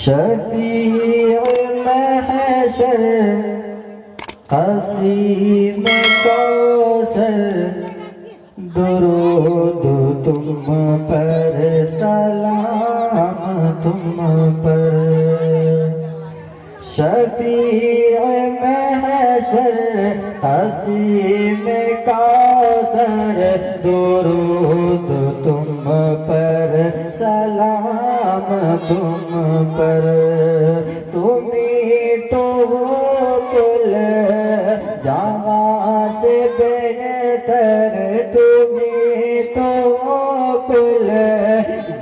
شفیع محشر قسیم کوثر درود تم پر سلام تم پر شفیع محشر قسیم کوثر درود تم پر سلام تم پر تمہیں تو کل جہاں سے بہتر تمہیں تو کل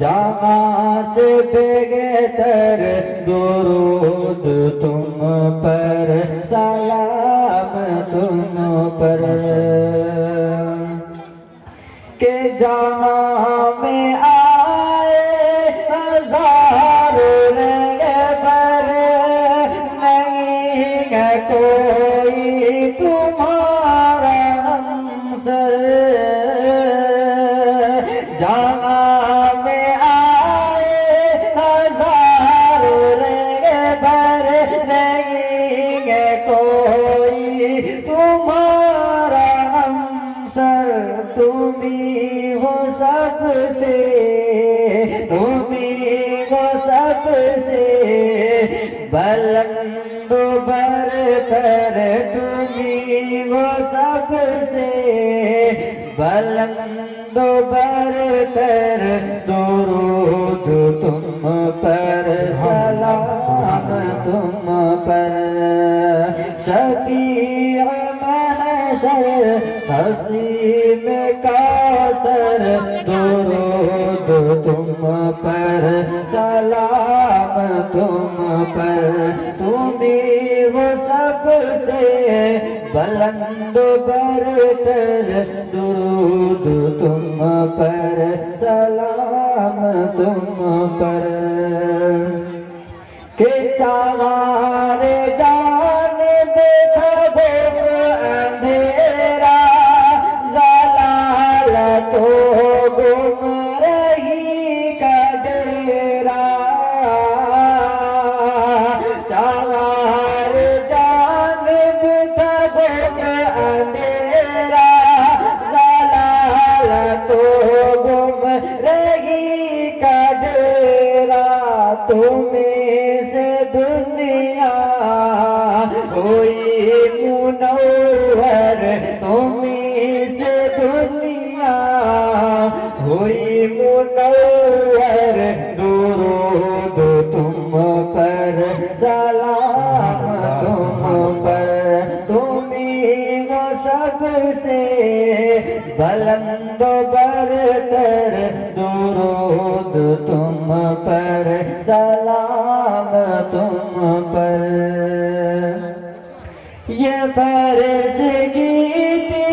جہاں سے بہتر درود تم پر سلام تم پر کہ جہاں میں آئے ہزار رہبر نہیں ہے کوئی تمہارا ہمسر جہاں میں آئے ہزار رہبر نہیں ہے کوئی تمہارا ہمسر تمہیں ہو سب سے تمہیں ہو سب سے بلند و برتر تمہیں ہو سب سے بلند و برتر درود تم پر سلام تم پر شفیع محشر قسیم کوثر درود تم پر سلام تم پر تمہیں ہو سب سے بلند و برتر درود تم پر سلام تم پر کہ چار جانب تھا وہ اندھیرا ضلالت و گمراہی کا ڈیرا چار جانب تھا وہ اندھیرا ضلالت و گمراہی کا ڈیرا تمہیں سے دنیا ہوئی منور تمہیں سے دنیا ہوئی منور درود تم پر سلام تم پر تمہیں وہ سب سے بلند و برتر درود تم پر سلام تم پر یہ فرشگی تھی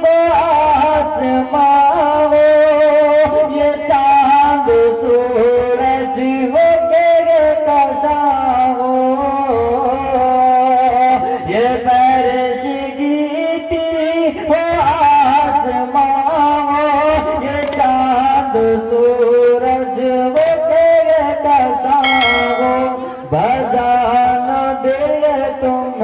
وہ آسمان ہو یہ چاند سورج ہو کے کشاں ہو یہ فرشگی تھی وہ آسمان ہو یہ چاند سورج ہو کے کشاں ہو بجانا دل تم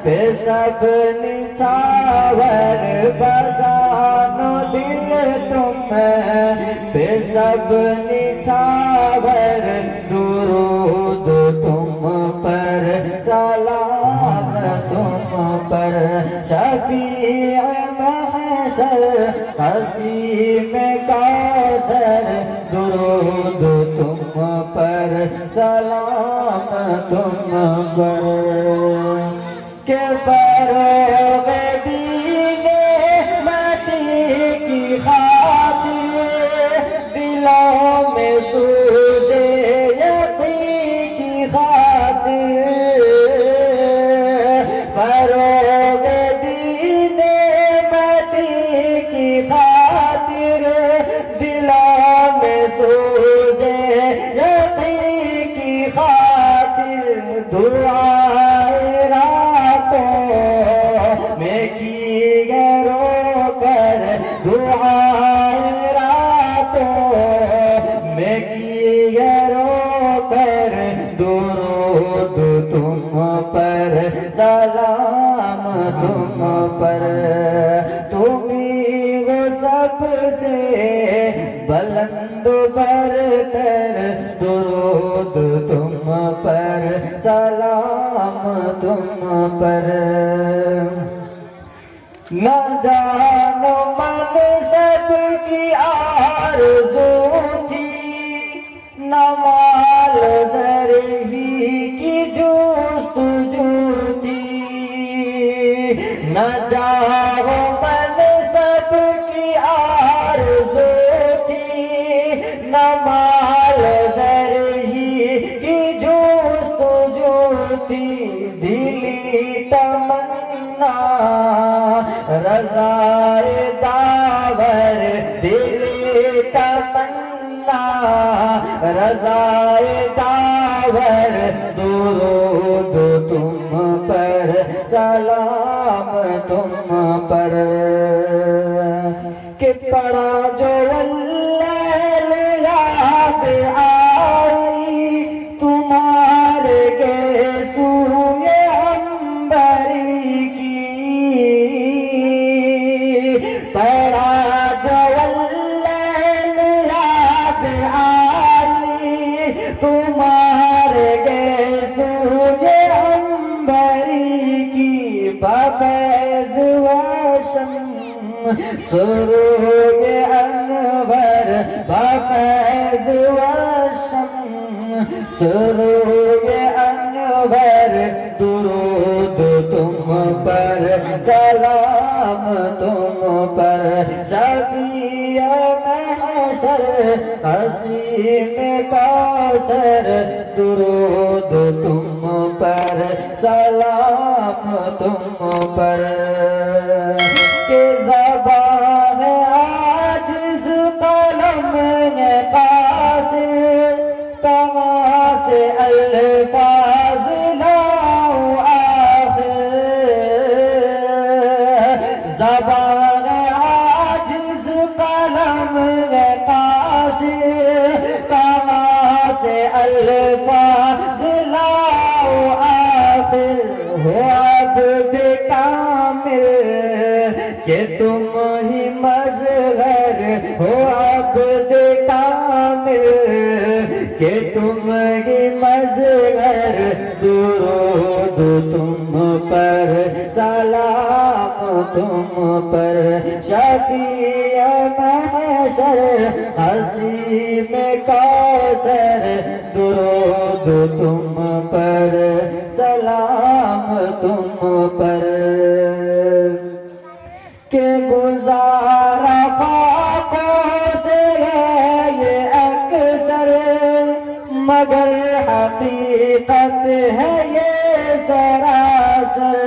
پہ سب نچھاور بجانا دل تم پہ سب نچھاور درود تم پر سلام تم پر شفیع محشر قسیم کوثر درود تم پر سلام تم پر کہ فروغ دین مٹی کی خاطر دلوں میں سوزے یقین کی خاطر فروغ دین مٹی کی خاطر دلوں میں سوزے یقین کی خاطر دعائے راتوں میں کی رو کر دعائے راتوں میں کی رو کر پر سلام تم پر تمہیں وہ سب سے بلند برتر درود تم پر سلام تم پر نہ جانو منصب کی آرزو تھی نہ مال زر ہی کی جستجو تھی نہ جانو منصب کی آرزو تھی نہ مال زر ہی کی جستجو تھی دلی تمنا رضائے داور دلی تمنا رضائے داور درود تم پر سلام تم پر کہ پڑا جو اللیل یاد آئی تمہارے کے سوئے عنبری کی پڑا جو اللیل یاد آئی تمہارے کے سوئے عنبری کی بفیض وشم سروگ انور بفیض وشم سروگ انور درود تم پر سلام تم پر شفیع محشر قسیم کوثر درود تم پر سلام تم پر کہ زبان عاجز قلم ہے قاصر کہاں سے الفاظ لاؤ آخر زبان عاجز قلم ہے قاصر کہاں سے الفاظ لاؤ آخر ہو عبد کامل کہ تم ہی مظہر ہو عبد کامل کہ تم ہی مظہر درود تم پر سلام تم پر شفیع محشر حسیم کوثر درود تم پر سلام تم پر کہ گزارا خاکوں سے ہے یہ اکثر مگر حقیقت ہے یہ سراسر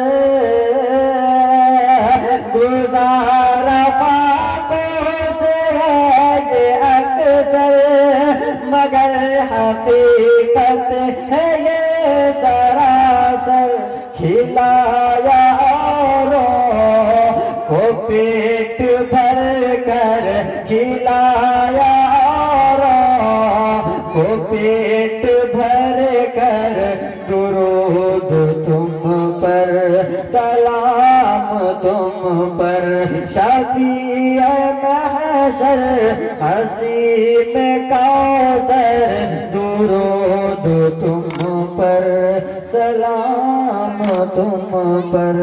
گزارا خاکوں سے ہے یہ اکثر مگر حقیقت ہے یہ سراسر کھلایا کو پیٹ بھر کر کھلایا کو پیٹ بھر کر درود تم پر سلام تم پر شفیع محشر حسیم کوثر درود تم پر سلام تم پر